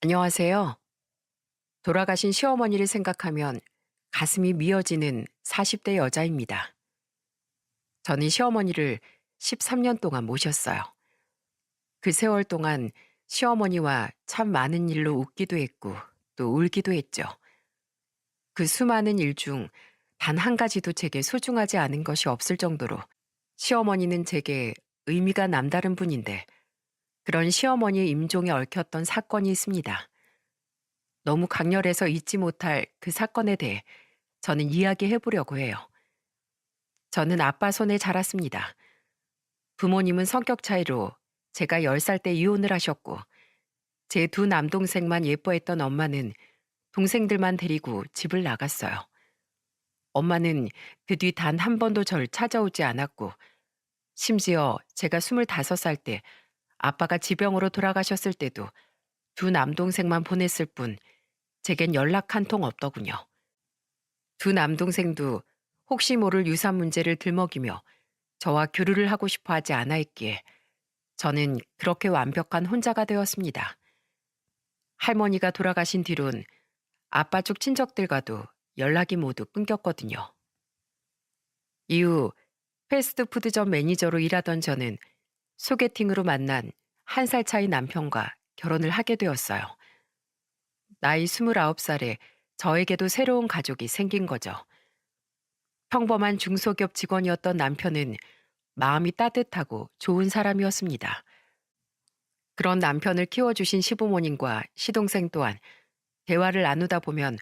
안녕하세요. 돌아가신 시어머니를 생각하면 가슴이 미어지는 40대 여자입니다. 저는 시어머니를 13년 동안 모셨어요. 그 세월 동안 시어머니와 참 많은 일로 웃기도 했고 또 울기도 했죠. 그 수많은 일 중 단 한 가지도 제게 소중하지 않은 것이 없을 정도로 시어머니는 제게 의미가 남다른 분인데 그런 시어머니의 임종에 얽혔던 사건이 있습니다. 너무 강렬해서 잊지 못할 그 사건에 대해 저는 이야기해 보려고 해요. 저는 아빠 손에 자랐습니다. 부모님은 성격 차이로 제가 10살 때 이혼을 하셨고, 제 두 남동생만 예뻐했던 엄마는 동생들만 데리고 집을 나갔어요. 엄마는 그 뒤 단 한 번도 절 찾아오지 않았고, 심지어 제가 25살 때 아빠가 지병으로 돌아가셨을 때도 두 남동생만 보냈을 뿐, 제겐 연락 한 통 없더군요. 두 남동생도 혹시 모를 유산 문제를 들먹이며 저와 교류를 하고 싶어 하지 않아 했기에 저는 그렇게 완벽한 혼자가 되었습니다. 할머니가 돌아가신 뒤론 아빠 쪽 친척들과도 연락이 모두 끊겼거든요. 이후 패스트푸드점 매니저로 일하던 저는 소개팅으로 만난 1살 차이 남편과 결혼을 하게 되었어요. 나이 29살에 저에게도 새로운 가족이 생긴 거죠. 평범한 중소기업 직원이었던 남편은 마음이 따뜻하고 좋은 사람이었습니다. 그런 남편을 키워주신 시부모님과 시동생 또한 대화를 나누다 보면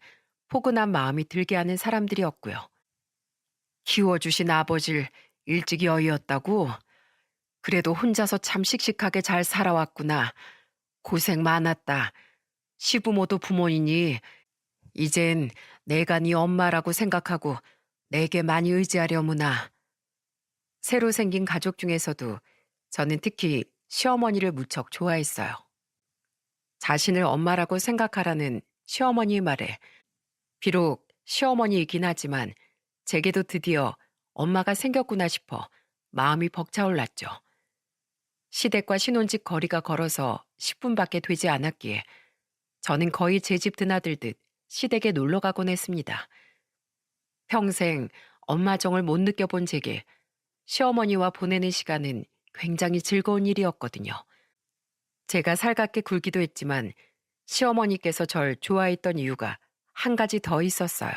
포근한 마음이 들게 하는 사람들이었고요. 키워주신 아버지를 일찍 여의었다고? 그래도 혼자서 참 씩씩하게 잘 살아왔구나. 고생 많았다. 시부모도 부모이니 이젠 내가 네 엄마라고 생각하고 내게 많이 의지하려무나. 새로 생긴 가족 중에서도 저는 특히 시어머니를 무척 좋아했어요. 자신을 엄마라고 생각하라는 시어머니의 말에 비록 시어머니이긴 하지만 제게도 드디어 엄마가 생겼구나 싶어 마음이 벅차올랐죠. 시댁과 신혼집 거리가 걸어서 10분밖에 되지 않았기에 저는 거의 제 집 드나들듯 시댁에 놀러 가곤 했습니다. 평생 엄마 정을 못 느껴본 제게 시어머니와 보내는 시간은 굉장히 즐거운 일이었거든요. 제가 살갑게 굴기도 했지만 시어머니께서 절 좋아했던 이유가 한 가지 더 있었어요.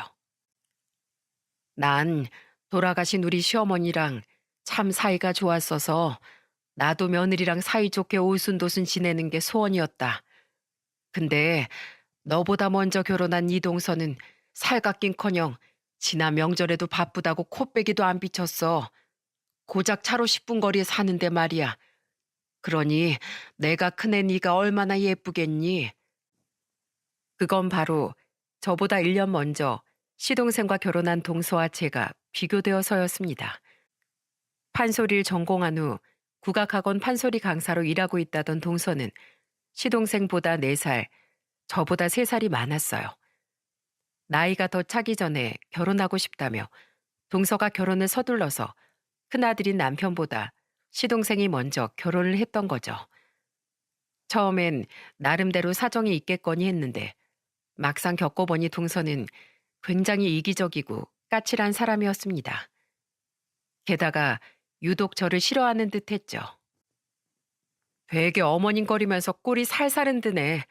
난 돌아가신 우리 시어머니랑 참 사이가 좋았어서 나도 며느리랑 사이좋게 오순도순 지내는 게 소원이었다. 근데 너보다 먼저 결혼한 이 동서는 살갑긴커녕 지난 명절에도 바쁘다고 코빼기도 안 비쳤어. 고작 차로 10분 거리에 사는데 말이야. 그러니 내가 큰애 네가 얼마나 예쁘겠니? 그건 바로 저보다 1년 먼저 시동생과 결혼한 동서와 제가 비교되어서였습니다. 판소리를 전공한 후 국악학원 판소리 강사로 일하고 있다던 동서는 시동생보다 4살, 저보다 3살이 많았어요. 나이가 더 차기 전에 결혼하고 싶다며 동서가 결혼을 서둘러서 큰아들인 남편보다 시동생이 먼저 결혼을 했던 거죠. 처음엔 나름대로 사정이 있겠거니 했는데 막상 겪어보니 동서는 굉장히 이기적이고 까칠한 사람이었습니다. 게다가 유독 저를 싫어하는 듯 했죠. 되게 어머님거리면서 꼴이 살살 흔드네.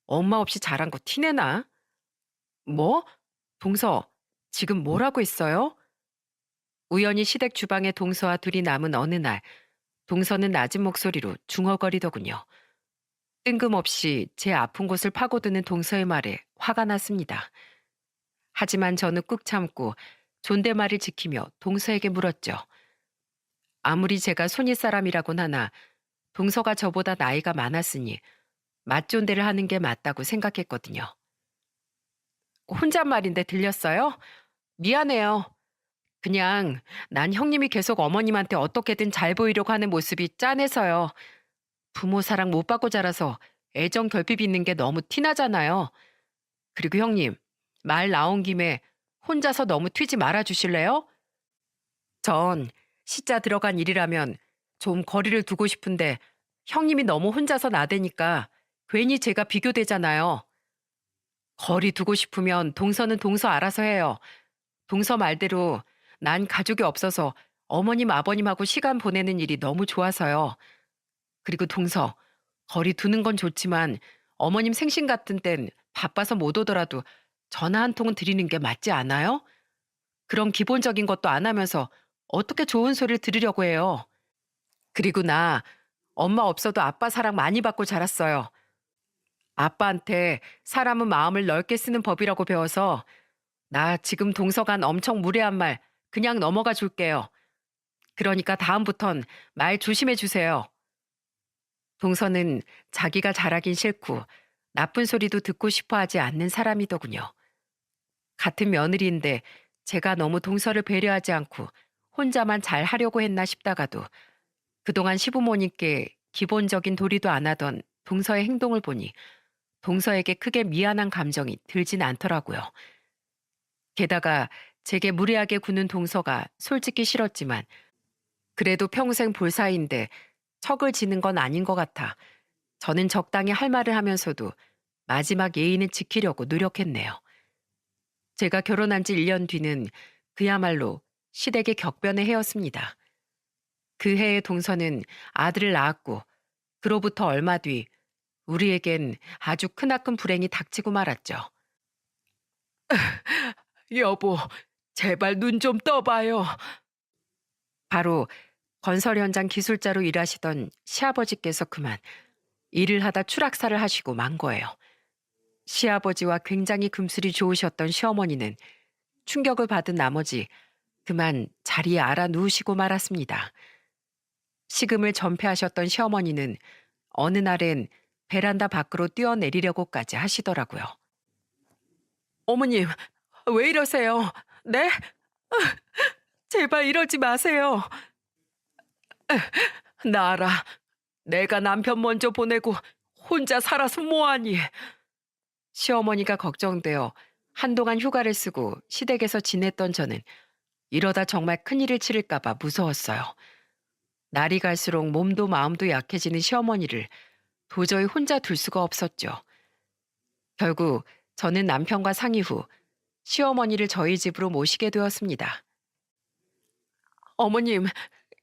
엄마 없이 자란 거 티내나? 뭐? 동서, 지금 뭐라고 했어요? 우연히 시댁 주방에 동서와 둘이 남은 어느 날, 동서는 낮은 목소리로 중얼거리더군요. 뜬금없이 제 아픈 곳을 파고드는 동서의 말에 화가 났습니다. 하지만 저는 꾹 참고 존댓말을 지키며 동서에게 물었죠. 아무리 제가 손윗사람이라곤 하나 동서가 저보다 나이가 많았으니 맞존대를 하는 게 맞다고 생각했거든요. 혼잣말인데 들렸어요? 미안해요. 그냥 난 형님이 계속 어머님한테 어떻게든 잘 보이려고 하는 모습이 짠해서요. 부모 사랑 못 받고 자라서 애정 결핍 있는 게 너무 티나잖아요. 그리고 형님, 말 나온 김에 혼자서 너무 튀지 말아 주실래요? 전 시자 들어간 일이라면 좀 거리를 두고 싶은데 형님이 너무 혼자서 나대니까 괜히 제가 비교되잖아요. 거리 두고 싶으면 동서는 동서 알아서 해요. 동서 말대로 난 가족이 없어서 어머님, 아버님하고 시간 보내는 일이 너무 좋아서요. 그리고 동서, 거리 두는 건 좋지만 어머님 생신 같은 땐 바빠서 못 오더라도 전화 한 통은 드리는 게 맞지 않아요? 그런 기본적인 것도 안 하면서 어떻게 좋은 소리를 들으려고 해요. 그리고 나 엄마 없어도 아빠 사랑 많이 받고 자랐어요. 아빠한테 사람은 마음을 넓게 쓰는 법이라고 배워서 나 지금 동서간 엄청 무례한 말 그냥 넘어가 줄게요. 그러니까 다음부턴 말 조심해 주세요. 동서는 자기가 잘하긴 싫고 나쁜 소리도 듣고 싶어 하지 않는 사람이더군요. 같은 며느리인데 제가 너무 동서를 배려하지 않고 혼자만 잘 하려고 했나 싶다가도 그동안 시부모님께 기본적인 도리도 안 하던 동서의 행동을 보니 동서에게 크게 미안한 감정이 들진 않더라고요. 게다가 제게 무례하게 구는 동서가 솔직히 싫었지만 그래도 평생 볼 사이인데 척을 지는 건 아닌 것 같아 저는 적당히 할 말을 하면서도 마지막 예의는 지키려고 노력했네요. 제가 결혼한 지 1년 뒤는 그야말로 시댁의 격변의 해였습니다. 그 해에 동서는 아들을 낳았고 그로부터 얼마 뒤 우리에겐 아주 크나큰 불행이 닥치고 말았죠. 여보, 제발 눈 좀 떠봐요. 바로 건설 현장 기술자로 일하시던 시아버지께서 그만 일을 하다 추락사를 하시고 만 거예요. 시아버지와 굉장히 금술이 좋으셨던 시어머니는 충격을 받은 나머지 그만 자리에 알아 누우시고 말았습니다. 식음을 전폐하셨던 시어머니는 어느 날엔 베란다 밖으로 뛰어내리려고까지 하시더라고요. 어머님, 왜 이러세요? 네? 제발 이러지 마세요. 나라, 내가 남편 먼저 보내고 혼자 살아서 뭐하니? 시어머니가 걱정되어 한동안 휴가를 쓰고 시댁에서 지냈던 저는 이러다 정말 큰일을 치를까봐 무서웠어요. 날이 갈수록 몸도 마음도 약해지는 시어머니를 도저히 혼자 둘 수가 없었죠. 결국 저는 남편과 상의 후 시어머니를 저희 집으로 모시게 되었습니다. 어머님,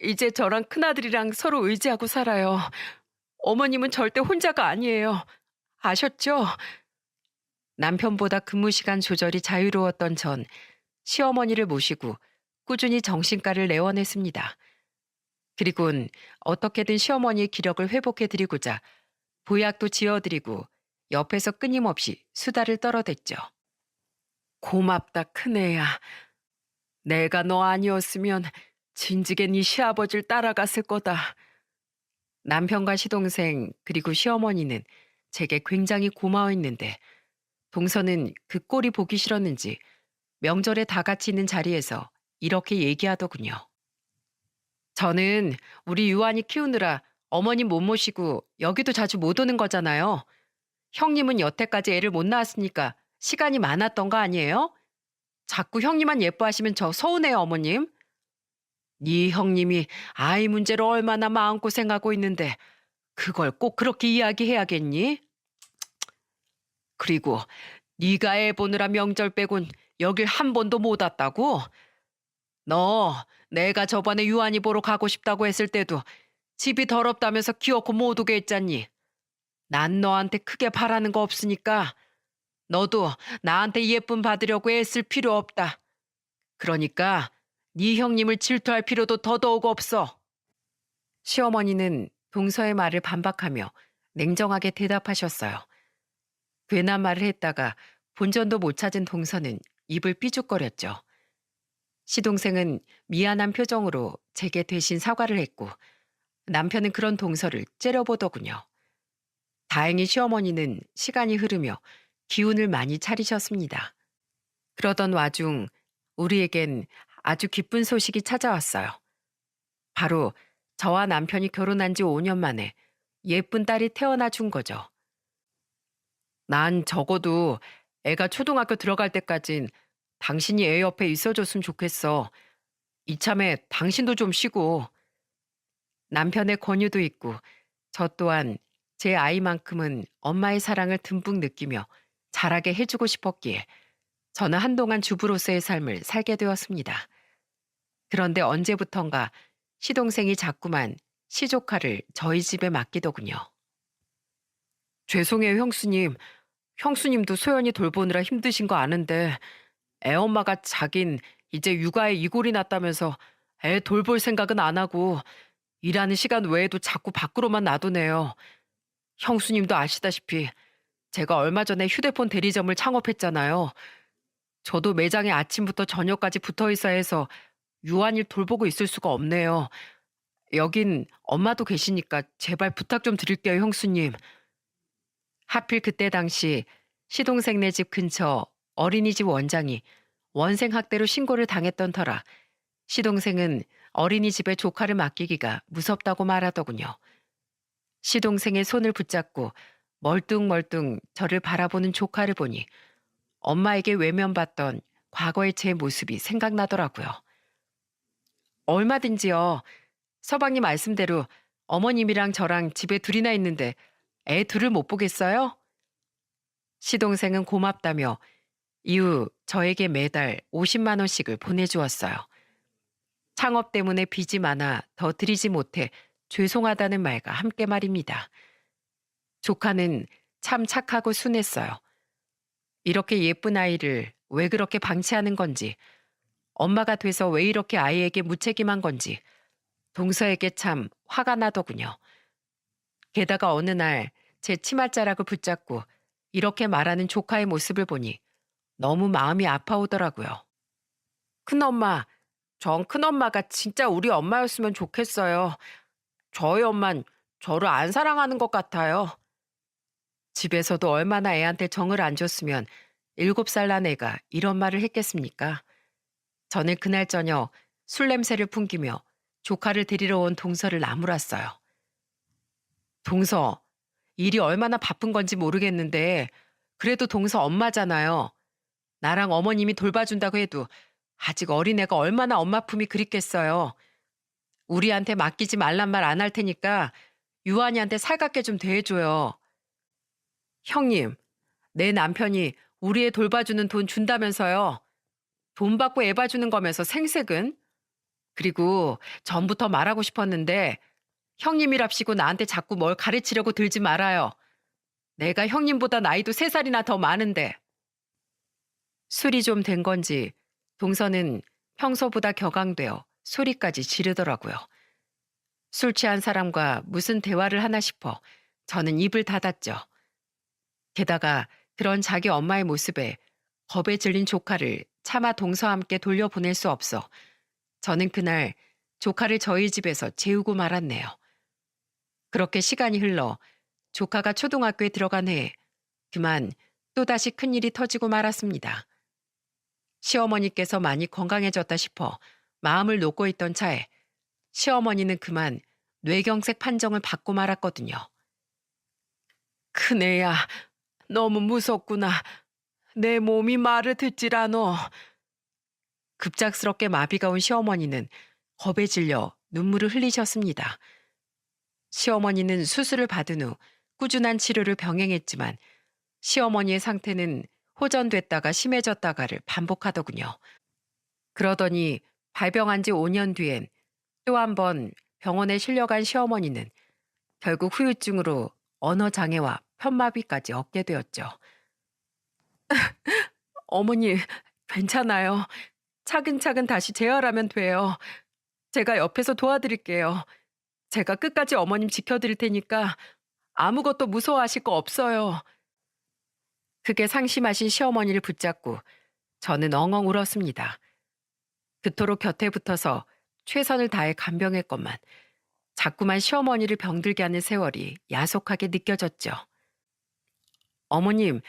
이제 저랑 큰아들이랑 서로 의지하고 살아요. 어머님은 절대 혼자가 아니에요. 아셨죠? 남편보다 근무 시간 조절이 자유로웠던 전 시어머니를 모시고 꾸준히 정신과를 내원했습니다. 그리곤 어떻게든 시어머니의 기력을 회복해드리고자 보약도 지어드리고 옆에서 끊임없이 수다를 떨어댔죠. 고맙다 큰애야. 내가 너 아니었으면 진즉에 네 시아버지를 따라갔을 거다. 남편과 시동생 그리고 시어머니는 제게 굉장히 고마워했는데 동서는 그 꼴이 보기 싫었는지 명절에 다 같이 있는 자리에서 이렇게 얘기하더군요. 저는 우리 유한이 키우느라 어머님 못 모시고 여기도 자주 못 오는 거잖아요. 형님은 여태까지 애를 못 낳았으니까 시간이 많았던 거 아니에요? 자꾸 형님만 예뻐하시면 저 서운해요, 어머님. 네 형님이 아이 문제로 얼마나 마음고생하고 있는데 그걸 꼭 그렇게 이야기해야겠니? 그리고 네가 애 보느라 명절 빼곤 여길 한 번도 못 왔다고? 너 내가 저번에 유한이 보러 가고 싶다고 했을 때도 집이 더럽다면서 기어코 못 오게 했잖니. 난 너한테 크게 바라는 거 없으니까 너도 나한테 예쁨 받으려고 애쓸 필요 없다. 그러니까 네 형님을 질투할 필요도 더더욱 없어. 시어머니는 동서의 말을 반박하며 냉정하게 대답하셨어요. 괜한 말을 했다가 본전도 못 찾은 동서는 입을 삐죽거렸죠. 시동생은 미안한 표정으로 제게 대신 사과를 했고 남편은 그런 동서를 째려보더군요. 다행히 시어머니는 시간이 흐르며 기운을 많이 차리셨습니다. 그러던 와중 우리에겐 아주 기쁜 소식이 찾아왔어요. 바로 저와 남편이 결혼한 지 5년 만에 예쁜 딸이 태어나 준 거죠. 난 적어도 애가 초등학교 들어갈 때까진 당신이 애 옆에 있어줬으면 좋겠어. 이참에 당신도 좀 쉬고. 남편의 권유도 있고 저 또한 제 아이만큼은 엄마의 사랑을 듬뿍 느끼며 자라게 해주고 싶었기에 저는 한동안 주부로서의 삶을 살게 되었습니다. 그런데 언제부턴가 시동생이 자꾸만 시조카를 저희 집에 맡기더군요. 죄송해요, 형수님. 형수님도 소연이 돌보느라 힘드신 거 아는데 애엄마가 자긴 이제 육아에 이골이 났다면서 애 돌볼 생각은 안 하고 일하는 시간 외에도 자꾸 밖으로만 놔두네요. 형수님도 아시다시피 제가 얼마 전에 휴대폰 대리점을 창업했잖아요. 저도 매장에 아침부터 저녁까지 붙어 있어야 해서 유한일 돌보고 있을 수가 없네요. 여긴 엄마도 계시니까 제발 부탁 좀 드릴게요, 형수님. 하필 그때 당시 시동생네 집 근처 어린이집 원장이 원생학대로 신고를 당했던 터라 시동생은 어린이집에 조카를 맡기기가 무섭다고 말하더군요. 시동생의 손을 붙잡고 멀뚱멀뚱 저를 바라보는 조카를 보니 엄마에게 외면받던 과거의 제 모습이 생각나더라고요. 얼마든지요. 서방님 말씀대로 어머님이랑 저랑 집에 둘이나 있는데 애 둘을 못 보겠어요? 시동생은 고맙다며 이후 저에게 매달 50만 원씩을 보내주었어요. 창업 때문에 빚이 많아 더 드리지 못해 죄송하다는 말과 함께 말입니다. 조카는 참 착하고 순했어요. 이렇게 예쁜 아이를 왜 그렇게 방치하는 건지, 엄마가 돼서 왜 이렇게 아이에게 무책임한 건지 동서에게 참 화가 나더군요. 게다가 어느 날 제 치맛자락을 붙잡고 이렇게 말하는 조카의 모습을 보니 너무 마음이 아파오더라고요. 큰엄마, 전 큰엄마가 진짜 우리 엄마였으면 좋겠어요. 저희 엄만 저를 안 사랑하는 것 같아요. 집에서도 얼마나 애한테 정을 안 줬으면 7살 난 애가 이런 말을 했겠습니까? 저는 그날 저녁 술 냄새를 풍기며 조카를 데리러 온 동서를 나무랐어요. 동서, 일이 얼마나 바쁜 건지 모르겠는데 그래도 동서 엄마잖아요. 나랑 어머님이 돌봐준다고 해도 아직 어린애가 얼마나 엄마 품이 그립겠어요. 우리한테 맡기지 말란 말 안 할 테니까 유한이한테 살갑게 좀 대해줘요. 형님, 내 남편이 우리 애 돌봐주는 돈 준다면서요. 돈 받고 애 봐주는 거면서 생색은? 그리고 전부터 말하고 싶었는데 형님이랍시고 나한테 자꾸 뭘 가르치려고 들지 말아요. 내가 형님보다 나이도 3살이나 더 많은데. 술이 좀 된 건지 동서는 평소보다 격앙되어 소리까지 지르더라고요. 술 취한 사람과 무슨 대화를 하나 싶어 저는 입을 닫았죠. 게다가 그런 자기 엄마의 모습에 겁에 질린 조카를 차마 동서와 함께 돌려보낼 수 없어 저는 그날 조카를 저희 집에서 재우고 말았네요. 그렇게 시간이 흘러 조카가 초등학교에 들어간 해에 그만 또다시 큰일이 터지고 말았습니다. 시어머니께서 많이 건강해졌다 싶어 마음을 놓고 있던 차에 시어머니는 그만 뇌경색 판정을 받고 말았거든요. 큰애야, 너무 무섭구나. 내 몸이 말을 듣질 않어. 급작스럽게 마비가 온 시어머니는 겁에 질려 눈물을 흘리셨습니다. 시어머니는 수술을 받은 후 꾸준한 치료를 병행했지만 시어머니의 상태는 호전됐다가 심해졌다가를 반복하더군요. 그러더니 발병한 지 5년 뒤엔 또 한 번 병원에 실려간 시어머니는 결국 후유증으로 언어장애와 편마비까지 얻게 되었죠. 어머니, 괜찮아요. 차근차근 다시 재활하면 돼요. 제가 옆에서 도와드릴게요. 제가 끝까지 어머님 지켜드릴 테니까 아무것도 무서워하실 거 없어요. 그게 상심하신 시어머니를 붙잡고 저는 엉엉 울었습니다. 그토록 곁에 붙어서 최선을 다해 간병했건만 자꾸만 시어머니를 병들게 하는 세월이 야속하게 느껴졌죠. 어머님,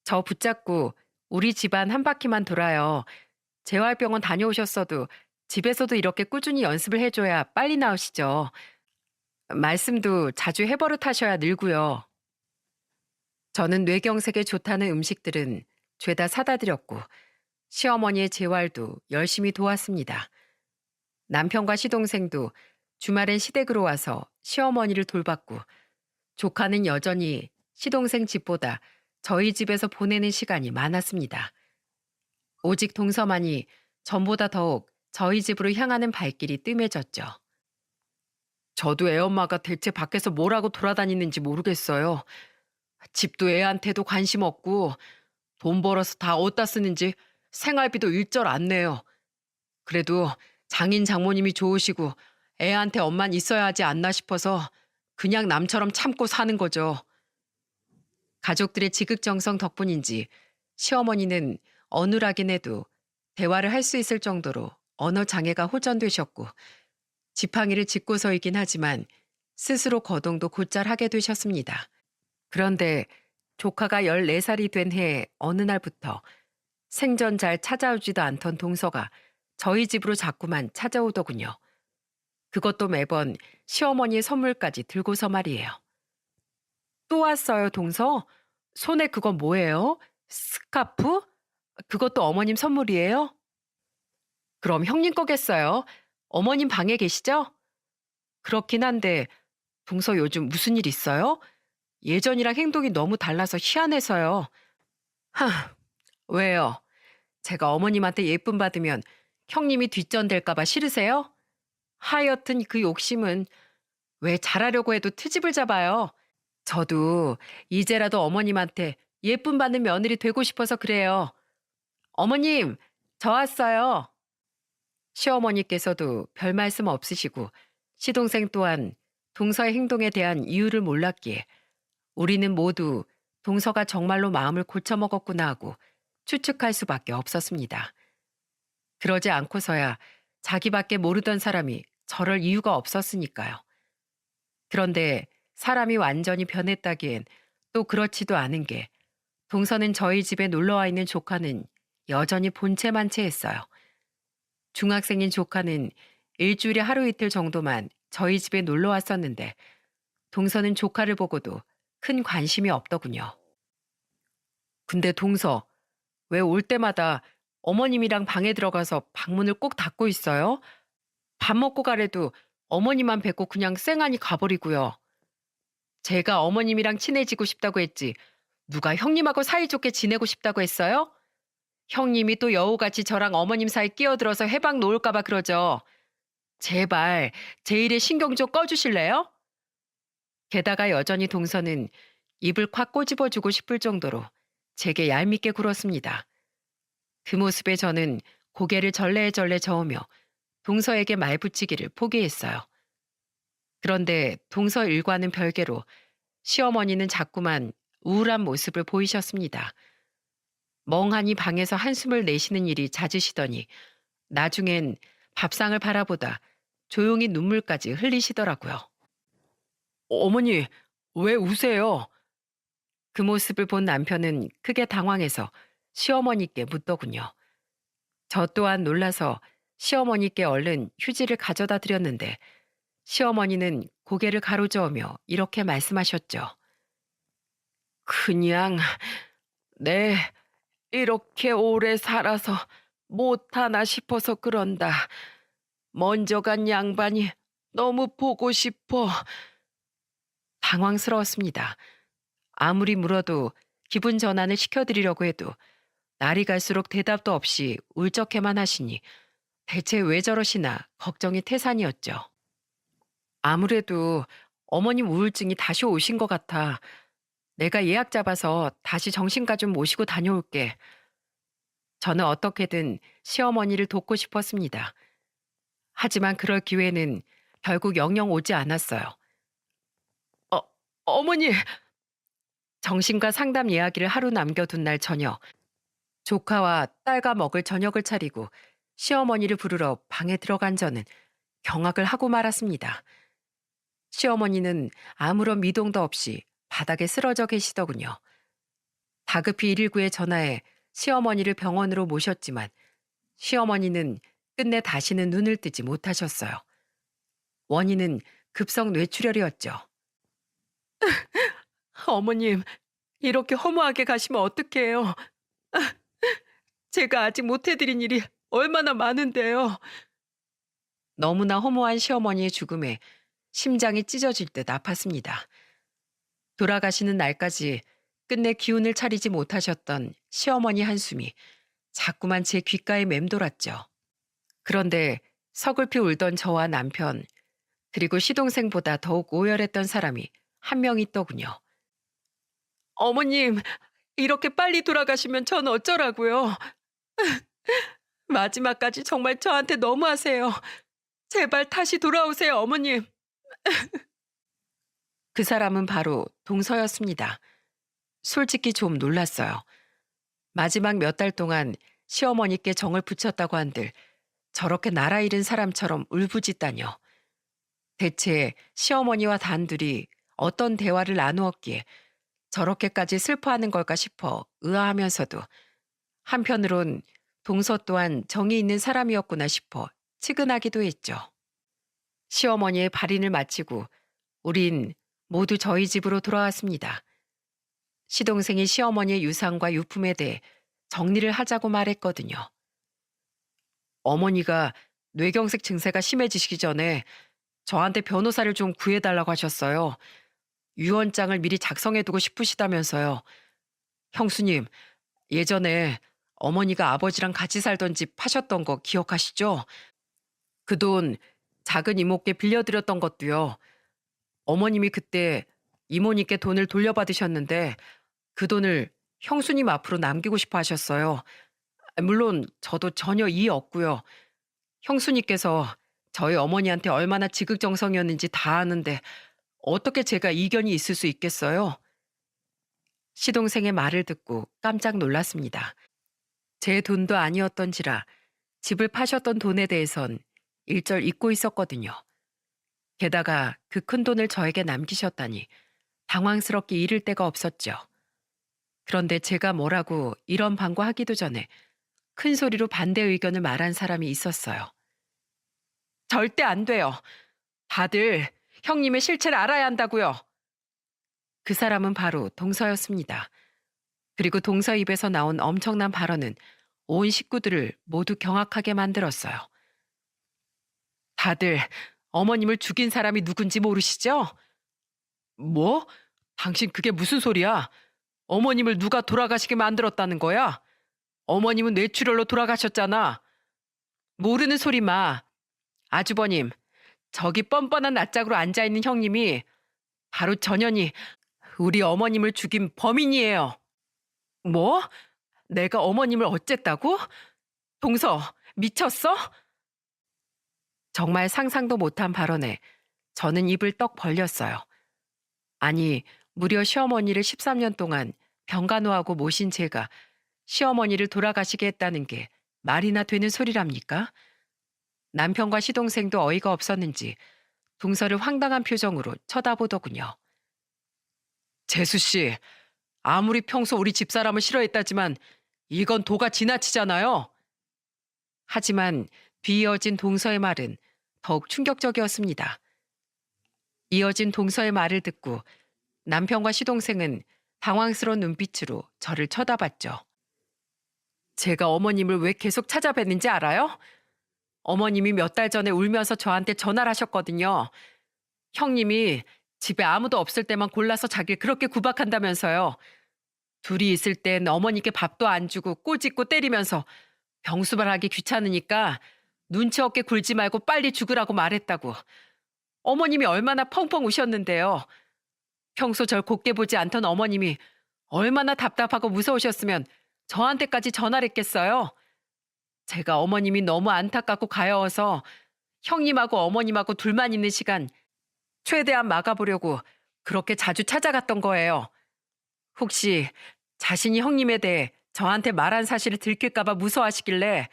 저 붙잡고 우리 집안 한 바퀴만 돌아요. 재활병원 다녀오셨어도 집에서도 이렇게 꾸준히 연습을 해줘야 빨리 나으시죠. 말씀도 자주 해버릇하셔야 늘고요. 저는 뇌경색에 좋다는 음식들은 죄다 사다 드렸고 시어머니의 재활도 열심히 도왔습니다. 남편과 시동생도 주말엔 시댁으로 와서 시어머니를 돌봤고 조카는 여전히 시동생 집보다 저희 집에서 보내는 시간이 많았습니다. 오직 동서만이 전보다 더욱 저희 집으로 향하는 발길이 뜸해졌죠. 저도 애엄마가 대체 밖에서 뭐라고 돌아다니는지 모르겠어요. 집도 애한테도 관심 없고 돈 벌어서 다 어디다 쓰는지 생활비도 일절 안 내요. 그래도 장인 장모님이 좋으시고 애한테 엄만 있어야 하지 않나 싶어서 그냥 남처럼 참고 사는 거죠. 가족들의 지극정성 덕분인지 시어머니는 어눌하긴 해도 대화를 할 수 있을 정도로 언어 장애가 호전되셨고 지팡이를 짚고서이긴 하지만 스스로 거동도 곧잘 하게 되셨습니다. 그런데 조카가 14살이 된 해 어느 날부터 생전 잘 찾아오지도 않던 동서가 저희 집으로 자꾸만 찾아오더군요. 그것도 매번 시어머니의 선물까지 들고서 말이에요. 또 왔어요, 동서? 손에 그건 뭐예요? 스카프? 그것도 어머님 선물이에요? 그럼 형님 거겠어요? 어머님 방에 계시죠? 그렇긴 한데 동서 요즘 무슨 일 있어요? 예전이랑 행동이 너무 달라서 희한해서요. 하, 왜요? 제가 어머님한테 예쁨 받으면 형님이 뒷전될까 봐 싫으세요? 하여튼 그 욕심은 왜 잘하려고 해도 트집을 잡아요. 저도 이제라도 어머님한테 예쁨 받는 며느리 되고 싶어서 그래요. 어머님, 저 왔어요. 시어머니께서도 별 말씀 없으시고 시동생 또한 동서의 행동에 대한 이유를 몰랐기에 우리는 모두 동서가 정말로 마음을 고쳐먹었구나 하고 추측할 수밖에 없었습니다. 그러지 않고서야 자기밖에 모르던 사람이 저럴 이유가 없었으니까요. 그런데 사람이 완전히 변했다기엔 또 그렇지도 않은 게 동서는 저희 집에 놀러와 있는 조카는 여전히 본체만 체했어요. 중학생인 조카는 일주일에 하루 이틀 정도만 저희 집에 놀러 왔었는데 동서는 조카를 보고도 큰 관심이 없더군요. 근데 동서, 왜 올 때마다 어머님이랑 방에 들어가서 방문을 꼭 닫고 있어요? 밥 먹고 가래도 어머니만 뵙고 그냥 쌩하니 가버리고요. 제가 어머님이랑 친해지고 싶다고 했지 누가 형님하고 사이좋게 지내고 싶다고 했어요? 형님이 또 여우같이 저랑 어머님 사이 끼어들어서 해방 놓을까 봐 그러죠. 제발 제 일에 신경 좀 꺼주실래요? 게다가 여전히 동서는 입을 콱 꼬집어주고 싶을 정도로 제게 얄밉게 굴었습니다. 그 모습에 저는 고개를 절레절레 저으며 동서에게 말붙이기를 포기했어요. 그런데 동서 일과는 별개로 시어머니는 자꾸만 우울한 모습을 보이셨습니다. 멍하니 방에서 한숨을 내쉬는 일이 잦으시더니 나중엔 밥상을 바라보다 조용히 눈물까지 흘리시더라고요. 어머니, 왜 우세요? 그 모습을 본 남편은 크게 당황해서 시어머니께 묻더군요. 저 또한 놀라서 시어머니께 얼른 휴지를 가져다 드렸는데 시어머니는 고개를 가로저으며 이렇게 말씀하셨죠. 그냥 네, 이렇게 오래 살아서 못하나 싶어서 그런다. 먼저 간 양반이 너무 보고 싶어. 당황스러웠습니다. 아무리 물어도 기분 전환을 시켜드리려고 해도 날이 갈수록 대답도 없이 울적해만 하시니 대체 왜 저러시나 걱정이 태산이었죠. 아무래도 어머님 우울증이 다시 오신 것 같아. 내가 예약 잡아서 다시 정신과 좀 모시고 다녀올게. 저는 어떻게든 시어머니를 돕고 싶었습니다. 하지만 그럴 기회는 결국 영영 오지 않았어요. 어, 어머니! 정신과 상담 이야기를 하루 남겨둔 날 저녁, 조카와 딸과 먹을 저녁을 차리고 시어머니를 부르러 방에 들어간 저는 경악을 하고 말았습니다. 시어머니는 아무런 미동도 없이 바닥에 쓰러져 계시더군요. 다급히 119에 전화해 시어머니를 병원으로 모셨지만 시어머니는 끝내 다시는 눈을 뜨지 못하셨어요. 원인은 급성 뇌출혈이었죠. 어머님, 이렇게 허무하게 가시면 어떡해요? 제가 아직 못해드린 일이 얼마나 많은데요. 너무나 허무한 시어머니의 죽음에 심장이 찢어질 듯 아팠습니다. 돌아가시는 날까지 끝내 기운을 차리지 못하셨던 시어머니 한숨이 자꾸만 제 귓가에 맴돌았죠. 그런데 서글피 울던 저와 남편, 그리고 시동생보다 더욱 오열했던 사람이 한 명 있더군요. 어머님, 이렇게 빨리 돌아가시면 전 어쩌라고요? 마지막까지 정말 저한테 너무하세요. 제발 다시 돌아오세요, 어머님. 그 사람은 바로 동서였습니다. 솔직히 좀 놀랐어요. 마지막 몇 달 동안 시어머니께 정을 붙였다고 한들 저렇게 나라 잃은 사람처럼 울부짖다뇨. 대체 시어머니와 단둘이 어떤 대화를 나누었기에 저렇게까지 슬퍼하는 걸까 싶어 의아하면서도 한편으론 동서 또한 정이 있는 사람이었구나 싶어 측은하기도 했죠. 시어머니의 발인을 마치고 우린 모두 저희 집으로 돌아왔습니다. 시동생이 시어머니의 유산과 유품에 대해 정리를 하자고 말했거든요. 어머니가 뇌경색 증세가 심해지시기 전에 저한테 변호사를 좀 구해달라고 하셨어요. 유언장을 미리 작성해두고 싶으시다면서요. 형수님, 예전에 어머니가 아버지랑 같이 살던 집 파셨던 거 기억하시죠? 그 돈 작은 이모께 빌려드렸던 것도요. 어머님이 그때 이모님께 돈을 돌려받으셨는데 그 돈을 형수님 앞으로 남기고 싶어 하셨어요. 물론 저도 전혀 이의 없고요. 형수님께서 저희 어머니한테 얼마나 지극정성이었는지 다 아는데 어떻게 제가 이견이 있을 수 있겠어요? 시동생의 말을 듣고 깜짝 놀랐습니다. 제 돈도 아니었던지라 집을 파셨던 돈에 대해선 일절 잊고 있었거든요. 게다가 그 큰 돈을 저에게 남기셨다니 당황스럽게 잃을 데가 없었죠. 그런데 제가 뭐라고 이런 방구하기도 전에 큰 소리로 반대 의견을 말한 사람이 있었어요. 절대 안 돼요. 다들 형님의 실체를 알아야 한다고요. 그 사람은 바로 동서였습니다. 그리고 동서 입에서 나온 엄청난 발언은 온 식구들을 모두 경악하게 만들었어요. 다들 어머님을 죽인 사람이 누군지 모르시죠? 뭐? 당신 그게 무슨 소리야? 어머님을 누가 돌아가시게 만들었다는 거야? 어머님은 뇌출혈로 돌아가셨잖아. 모르는 소리 마. 아주버님, 저기 뻔뻔한 낯짝으로 앉아있는 형님이 바로 전현이 우리 어머님을 죽인 범인이에요. 뭐? 내가 어머님을 어쨌다고? 동서, 미쳤어? 정말 상상도 못한 발언에 저는 입을 떡 벌렸어요. 아니, 무려 시어머니를 13년 동안 병간호하고 모신 제가 시어머니를 돌아가시게 했다는 게 말이나 되는 소리랍니까? 남편과 시동생도 어이가 없었는지 동서를 황당한 표정으로 쳐다보더군요. 재수 씨, 아무리 평소 우리 집사람을 싫어했다지만 이건 도가 지나치잖아요. 하지만 뒤이어진 동서의 말은 더욱 충격적이었습니다. 이어진 동서의 말을 듣고 남편과 시동생은 당황스러운 눈빛으로 저를 쳐다봤죠. 제가 어머님을 왜 계속 찾아뵀는지 알아요? 어머님이 몇 달 전에 울면서 저한테 전화를 하셨거든요. 형님이 집에 아무도 없을 때만 골라서 자기를 그렇게 구박한다면서요. 둘이 있을 땐 어머니께 밥도 안 주고 꼬집고 때리면서 병수발하기 귀찮으니까 눈치 없게 굴지 말고 빨리 죽으라고 말했다고. 어머님이 얼마나 펑펑 우셨는데요. 평소 절 곱게 보지 않던 어머님이 얼마나 답답하고 무서우셨으면 저한테까지 전화를 했겠어요. 제가 어머님이 너무 안타깝고 가여워서 형님하고 어머님하고 둘만 있는 시간 최대한 막아보려고 그렇게 자주 찾아갔던 거예요. 혹시 자신이 형님에 대해 저한테 말한 사실을 들킬까봐 무서워하시길래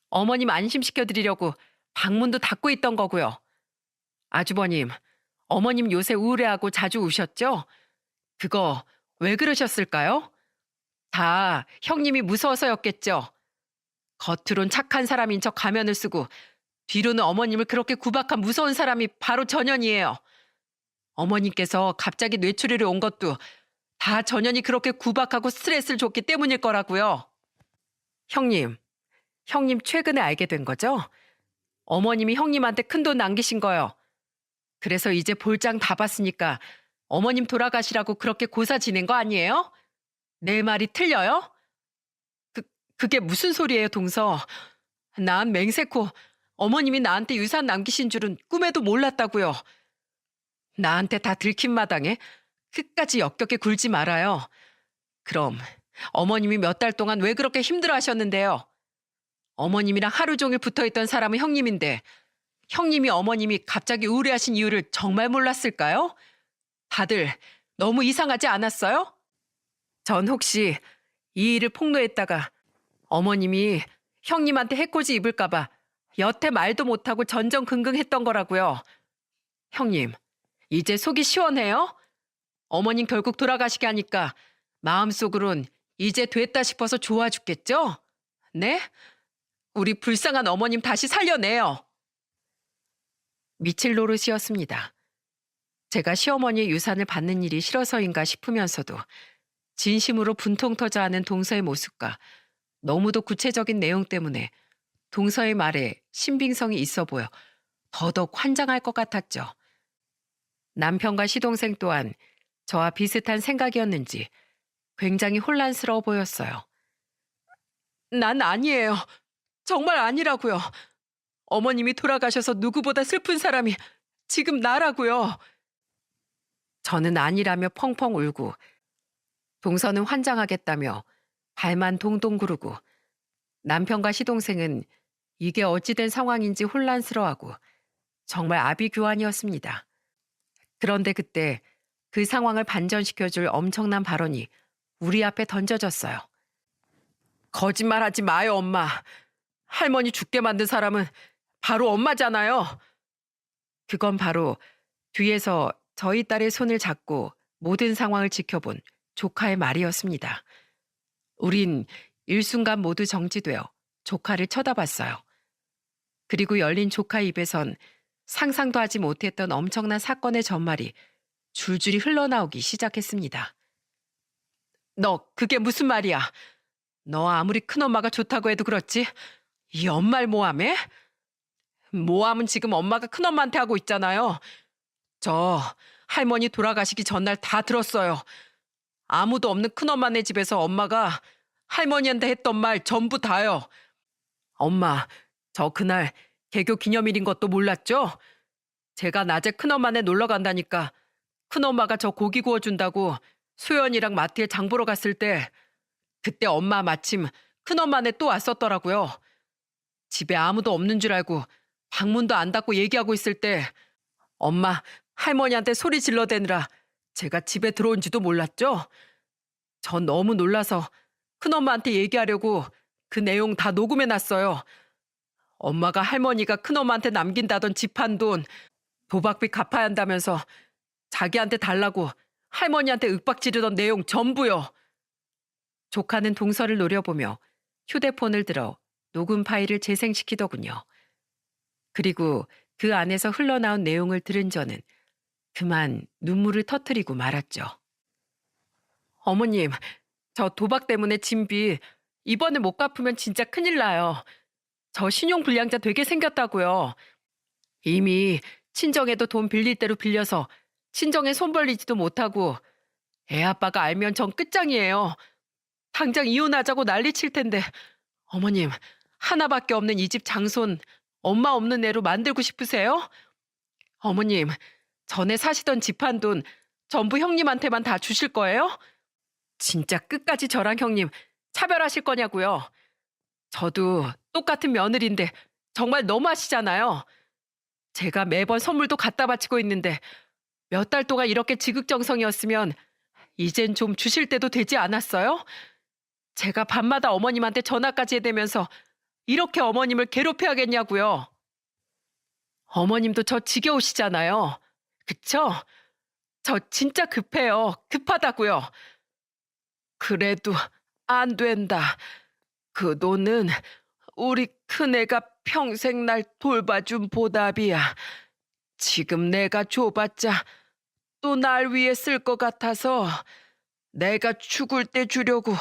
어머님 안심시켜드리려고 방문도 닫고 있던 거고요. 아주버님, 어머님 요새 우울해하고 자주 우셨죠? 그거 왜 그러셨을까요? 다 형님이 무서워서였겠죠. 겉으론 착한 사람인 척 가면을 쓰고 뒤로는 어머님을 그렇게 구박한 무서운 사람이 바로 전현이에요. 어머님께서 갑자기 뇌출혈이 온 것도 다 전현이 그렇게 구박하고 스트레스를 줬기 때문일 거라고요. 형님 최근에 알게 된 거죠? 어머님이 형님한테 큰돈 남기신 거요. 그래서 이제 볼장 다 봤으니까 어머님 돌아가시라고 그렇게 고사 지낸 거 아니에요? 내 말이 틀려요? 그, 그게 무슨 소리예요, 동서? 난 맹세코 어머님이 나한테 유산 남기신 줄은 꿈에도 몰랐다고요. 나한테 다 들킨 마당에 끝까지 역겹게 굴지 말아요. 그럼 어머님이 몇 달 동안 왜 그렇게 힘들어 하셨는데요? 어머님이랑 하루 종일 붙어있던 사람은 형님인데 형님이 어머님이 갑자기 우울해하신 이유를 정말 몰랐을까요? 다들 너무 이상하지 않았어요? 전 혹시 이 일을 폭로했다가 어머님이 형님한테 해코지 입을까봐 여태 말도 못하고 전전긍긍했던 거라고요. 형님, 이제 속이 시원해요? 어머님 결국 돌아가시게 하니까 마음속으론 이제 됐다 싶어서 좋아 죽겠죠? 네? 우리 불쌍한 어머님 다시 살려내요. 미칠 노릇이었습니다. 제가 시어머니의 유산을 받는 일이 싫어서인가 싶으면서도 진심으로 분통 터져 하는 동서의 모습과 너무도 구체적인 내용 때문에 동서의 말에 신빙성이 있어 보여 더더욱 환장할 것 같았죠. 남편과 시동생 또한 저와 비슷한 생각이었는지 굉장히 혼란스러워 보였어요. 난 아니에요. 정말 아니라고요. 어머님이 돌아가셔서 누구보다 슬픈 사람이 지금 나라고요. 저는 아니라며 펑펑 울고 동서는 환장하겠다며 발만 동동 구르고 남편과 시동생은 이게 어찌된 상황인지 혼란스러워하고 정말 아비규환이었습니다. 그런데 그때 그 상황을 반전시켜줄 엄청난 발언이 우리 앞에 던져졌어요. 거짓말하지 마요, 엄마. 할머니 죽게 만든 사람은 바로 엄마잖아요. 그건 바로 뒤에서 저희 딸의 손을 잡고 모든 상황을 지켜본 조카의 말이었습니다. 우린 일순간 모두 정지되어 조카를 쳐다봤어요. 그리고 열린 조카 입에선 상상도 하지 못했던 엄청난 사건의 전말이 줄줄이 흘러나오기 시작했습니다. 너 그게 무슨 말이야? 너 아무리 큰엄마가 좋다고 해도 그렇지? 이 엄마를 모함해? 모함은 지금 엄마가 큰엄마한테 하고 있잖아요. 저 할머니 돌아가시기 전날 다 들었어요. 아무도 없는 큰엄마네 집에서 엄마가 할머니한테 했던 말 전부 다요. 엄마, 저 그날 개교 기념일인 것도 몰랐죠? 제가 낮에 큰엄마네 놀러 간다니까 큰엄마가 저 고기 구워준다고 소연이랑 마트에 장 보러 갔을 때 그때 엄마 마침 큰엄마네 또 왔었더라고요. 집에 아무도 없는 줄 알고 방문도 안 닫고 얘기하고 있을 때 엄마 할머니한테 소리 질러대느라 제가 집에 들어온지도 몰랐죠? 전 너무 놀라서 큰엄마한테 얘기하려고 그 내용 다 녹음해놨어요. 엄마가 할머니가 큰엄마한테 남긴다던 집 한 돈 도박비 갚아야 한다면서 자기한테 달라고 할머니한테 윽박 지르던 내용 전부요. 조카는 동서를 노려보며 휴대폰을 들어 녹음 파일을 재생시키더군요. 그리고 그 안에서 흘러나온 내용을 들은 저는 그만 눈물을 터뜨리고 말았죠. 어머님, 저 도박 때문에 진 빚 이번에 못 갚으면 진짜 큰일 나요. 저 신용불량자 되게 생겼다고요. 이미 친정에도 돈 빌릴 대로 빌려서 친정에 손 벌리지도 못하고 애 아빠가 알면 전 끝장이에요. 당장 이혼하자고 난리칠 텐데 어머님 하나밖에 없는 이 집 장손 엄마 없는 애로 만들고 싶으세요? 어머님 전에 사시던 집 한 돈 전부 형님한테만 다 주실 거예요? 진짜 끝까지 저랑 형님 차별하실 거냐고요. 저도 똑같은 며느리인데 정말 너무하시잖아요. 제가 매번 선물도 갖다 바치고 있는데 몇 달 동안 이렇게 지극정성이었으면 이젠 좀 주실 때도 되지 않았어요? 제가 밤마다 어머님한테 전화까지 해대면서 이렇게 어머님을 괴롭혀야겠냐고요. 어머님도 저 지겨우시잖아요. 그쵸? 저 진짜 급해요. 급하다고요. 그래도 안 된다. 그 돈은 우리 큰애가 평생 날 돌봐준 보답이야. 지금 내가 줘봤자 또 날 위해 쓸 것 같아서 내가 죽을 때 주려고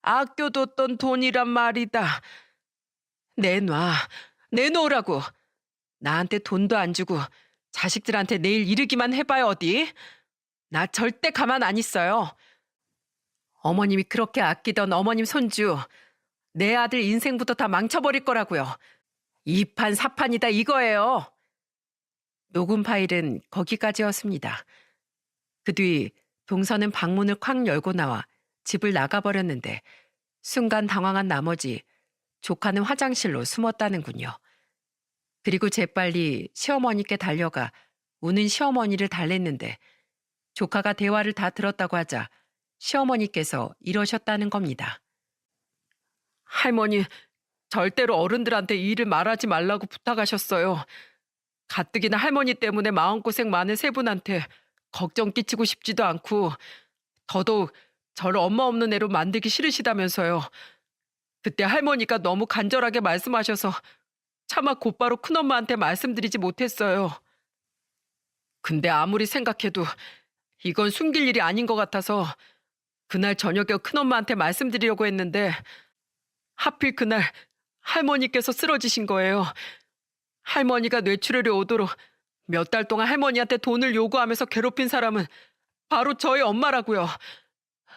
아껴뒀던 돈이란 말이다. 내놔. 내놓으라고. 나한테 돈도 안 주고 자식들한테 내일 이르기만 해봐요 어디. 나 절대 가만 안 있어요. 어머님이 그렇게 아끼던 어머님 손주, 내 아들 인생부터 다 망쳐버릴 거라고요. 이판 사판이다 이거예요. 녹음 파일은 거기까지였습니다. 그 뒤 동서는 방문을 콱 열고 나와 집을 나가버렸는데 순간 당황한 나머지 조카는 화장실로 숨었다는군요. 그리고 재빨리 시어머니께 달려가 우는 시어머니를 달랬는데 조카가 대화를 다 들었다고 하자 시어머니께서 이러셨다는 겁니다. 할머니, 절대로 어른들한테 이 일을 말하지 말라고 부탁하셨어요. 가뜩이나 할머니 때문에 마음고생 많은 세 분한테 걱정 끼치고 싶지도 않고 더더욱 저를 엄마 없는 애로 만들기 싫으시다면서요. 그때 할머니가 너무 간절하게 말씀하셔서 차마 곧바로 큰엄마한테 말씀드리지 못했어요. 근데 아무리 생각해도 이건 숨길 일이 아닌 것 같아서 그날 저녁에 큰엄마한테 말씀드리려고 했는데 하필 그날 할머니께서 쓰러지신 거예요. 할머니가 뇌출혈이 오도록 몇 달 동안 할머니한테 돈을 요구하면서 괴롭힌 사람은 바로 저희 엄마라고요.